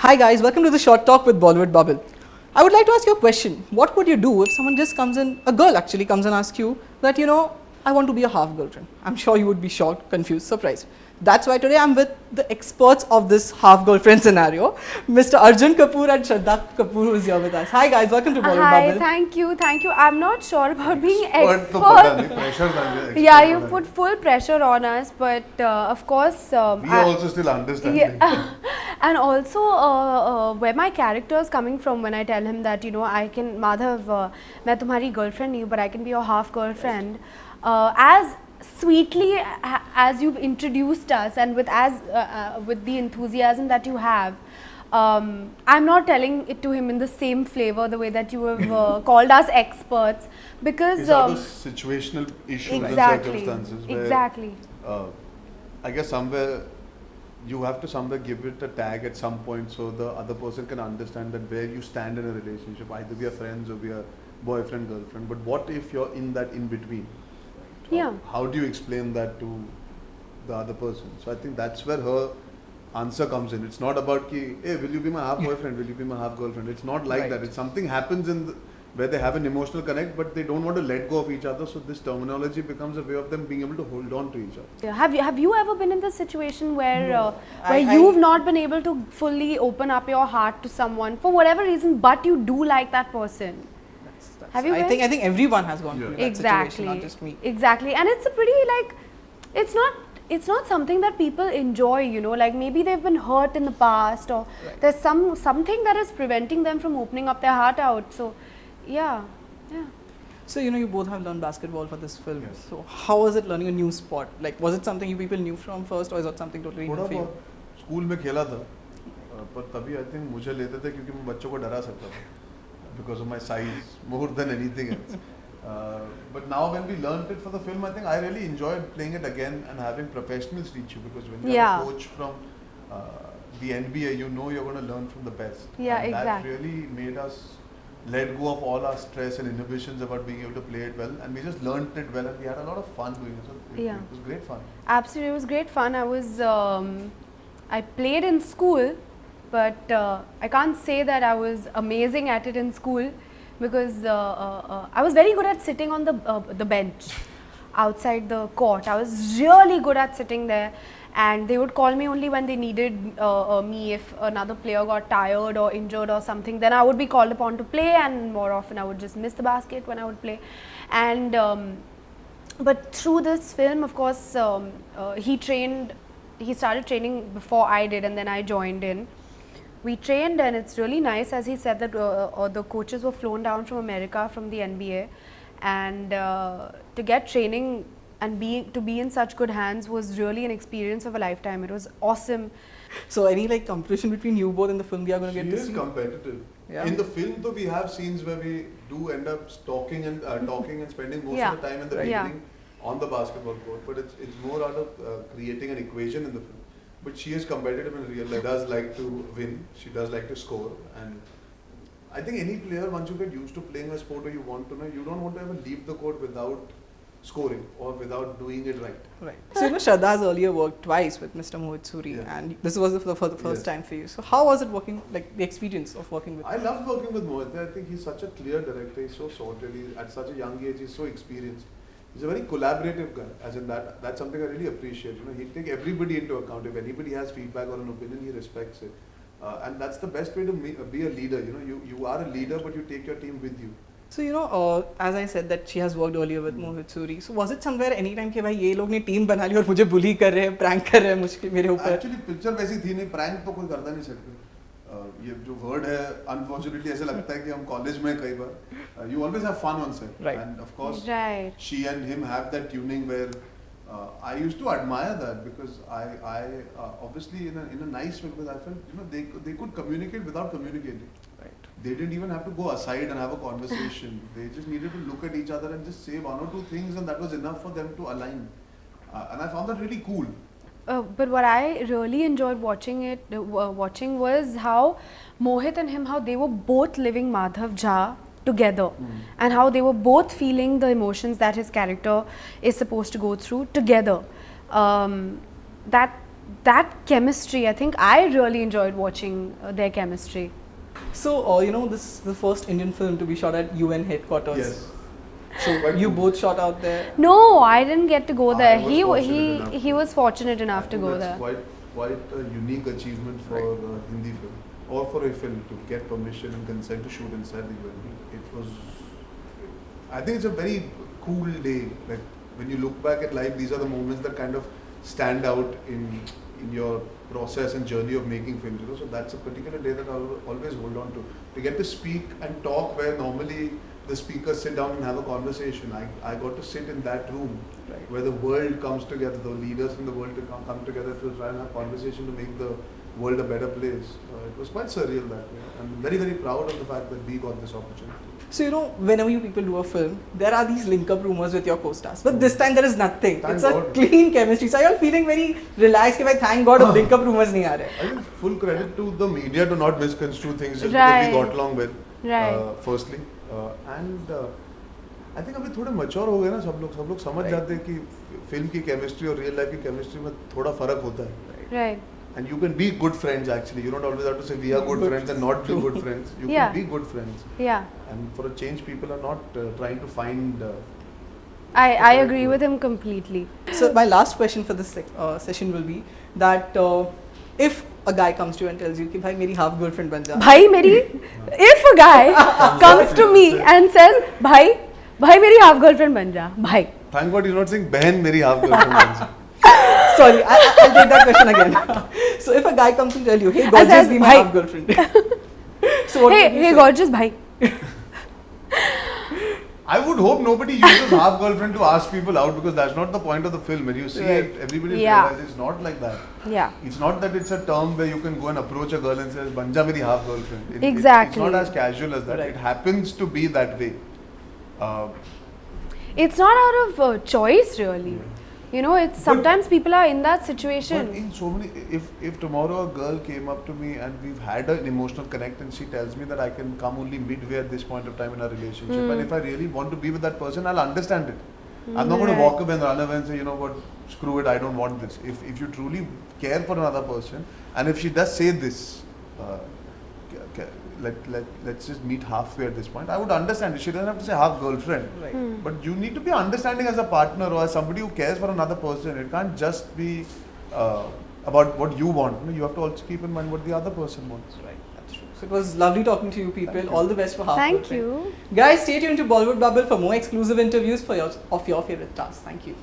Hi guys, welcome to the Short Talk with Bollywood Bubble. I would like to ask you a question. What would you do if someone just comes in, a girl actually comes and asks you that, I want to be a half girlfriend? I'm sure you would be shocked, confused, surprised. That's why today I'm with the experts of this half girlfriend scenario, Mr. Arjun Kapoor and Shraddha Kapoor, who is here with us. Hi guys, welcome to Bollywood Hi, Bubble. thank you. I'm not sure about being expert. Yeah, You put full pressure on us, but of course. we also still understand. Yeah. And also, where my character is coming from when I tell him that, I can, Madhav, मैं तुम्हारी girlfriend नहीं हूँ, but I can be your half girlfriend. As sweetly as you've introduced us and with the enthusiasm that you have, I'm not telling it to him in the same flavor the way that you have called us experts, because it's out of situational issues and circumstances where, I guess somewhere you have to give it a tag at some point so the other person can understand that where you stand in a relationship. Either we are friends or we are boyfriend, girlfriend, but what if you're in that in between? Yeah. How do you explain that to the other person? So I think that's where her answer comes in. It's not about ki, hey, will you be my half boyfriend? Will you be my half girlfriend? It's not like that. It's something happens where they have an emotional connect, but they don't want to let go of each other. So this terminology becomes a way of them being able to hold on to each other. Yeah. Have you ever been in this situation where you've not been able to fully open up your heart to someone for whatever reason, but you do like that person? Have you? I think everyone has gone through that situation, not just me. Exactly, and it's a pretty it's not something that people enjoy, like maybe they've been hurt in the past, or there's something that is preventing them from opening up their heart out. So, yeah. So you both have learned basketball for this film. Yes. So how was it learning a new sport? Like, was it something you people knew from first, or is it something totally new for you? School में खेला था, पर तभी I think मुझे लेते थे क्योंकि मैं बच्चों को डरा सकता था, because of my size more than anything else. But now when we learned it for the film, I think I really enjoyed playing it again and having professionals teach you, because when you have a coach from the NBA, you're going to learn from the best. Yeah, and exactly. That really made us let go of all our stress and inhibitions about being able to play it well, and we just learned it well, and we had a lot of fun doing it. So it was great fun. Absolutely, it was great fun. I played in school, but I can't say that I was amazing at it in school, because I was very good at sitting on the bench outside the court. I was really good at sitting there, and they would call me only when they needed me. If another player got tired or injured or something, then I would be called upon to play, and more often I would just miss the basket when I would play. And but through this film, of course, he started training before I did, and then I joined in. We trained, and it's really nice, as he said, that the coaches were flown down from America, from the NBA, and to get training and to be in such good hands was really an experience of a lifetime. It was awesome. So any competition between you both in the film we are going to get to see? She is competitive. Yeah. In the film though, we have scenes where we do end up talking and spending most of the time in the beginning on the basketball court, but it's more out of creating an equation in the film. But she is competitive in real life, does like to win, she does like to score, and I think any player, once you get used to playing a sport or you want to know, you don't want to ever leave the court without scoring or without doing it right. Right. So Shraddha has earlier worked twice with Mr. Mohit Suri, and this was for the first time for you. So how was it working, like the experience of working with him? I loved working with Mohit. I think he's such a clear director, he's so sorted, at such a young age, he's so experienced. He's a very collaborative guy, as in that's something I really appreciate. He'll take everybody into account. If anybody has feedback or an opinion, he respects it. And that's the best way to be a leader. You are a leader, but you take your team with you. So as I said that she has worked earlier with Mohit Suri. So was it somewhere any time कि भाई ये लोग ने team बना ली और मुझे bully कर रहे हैं, prank कर रहे हैं मुझके मेरे ऊपर? Actually picture वैसी थी नहीं, prank तो कोई करता नहीं सकते. ये जो word है, unfortunately ऐसे लगता है कि हम college में कई बार you always have fun on set, and of course she and him have that tuning where I used to admire that, because I obviously in a nice way, because I felt they could communicate without communicating. Right. They didn't even have to go aside and have a conversation. They just needed to look at each other and just say one or two things, and that was enough for them to align. And I found that really cool. But what I really enjoyed watching was how Mohit and him, how they were both living Madhav Jha together, and how they were both feeling the emotions that his character is supposed to go through together. that chemistry, I think I really enjoyed watching their chemistry. So, you know, this is the first Indian film to be shot at UN headquarters. Yes. So, you both shot out there? No, I didn't get to go there. He was fortunate enough to go there. Quite a unique achievement for a Hindi film, or for a film, to get permission and consent to shoot inside the UN. It was, I think it's a very cool day. Like, when you look back at life, these are the moments that kind of stand out in your process and journey of making films. You know? So that's a particular day that I'll always hold on to. To get to speak and talk where normally the speakers sit down and have a conversation. I got to sit in that room where the world comes together, the leaders from the world to come together to try and have conversation to make the world a better place. It was quite surreal that way. I'm very, very proud of the fact that we got this opportunity. So, you know, whenever you people do a film, there are these link-up rumors with your co-stars. But this time there is nothing. It's a clean chemistry. So, you're feeling very relaxed. Thank God, link-up rumors nahi aa rahe. I think full credit to the media to not misconstrue things just because we got along well. Firstly. And I think अभी थोड़े mature हो गए ना सब लोग समझ जाते हैं कि फिल्म की chemistry और real life की chemistry में थोड़ा फर्क होता है. Right. And you can be good friends actually. You don't always have to say we are good friends and not be good friends. You can be good friends. Yeah. And for a change, people are not trying to find. I agree with him completely. So my last question for this session will be that if a guy comes to you and tells you कि भाई मेरी half girlfriend बन जा. If a guy comes to me and says भाई मेरी half girlfriend बन जा, भाई. Thank God you're not saying बहन मेरी half girlfriend बन जा. Sorry, I'll take that question again. So if a guy comes and tell you, hey gorgeous, be my half girlfriend. So what hey gorgeous, bhai. I would hope nobody uses half girlfriend to ask people out, because that's not the point of the film. When you see it, everybody realizes it's not like that. Yeah. It's not that it's a term where you can go and approach a girl and say, "Banja meri half girlfriend." Exactly. It's not as casual as that. It happens to be that way. It's not out of choice, really. You know, it's sometimes people are in that situation. But in so many, if tomorrow a girl came up to me and we've had an emotional connect and she tells me that I can come only midway at this point of time in our relationship, and if I really want to be with that person, I'll understand it. I'm not going to walk away and run away and say, you know what, screw it, I don't want this. If you truly care for another person, and if she does say this, let's just meet halfway at this point, I would understand it. She doesn't have to say half girlfriend. Right. But you need to be understanding as a partner or as somebody who cares for another person. It can't just be about what you want. You have to also keep in mind what the other person wants. Right, that's true. So it was lovely talking to you people. All the best for half Thank you. Guys, stay tuned to Bollywood Bubble for more exclusive interviews of your favorite stars. Thank you.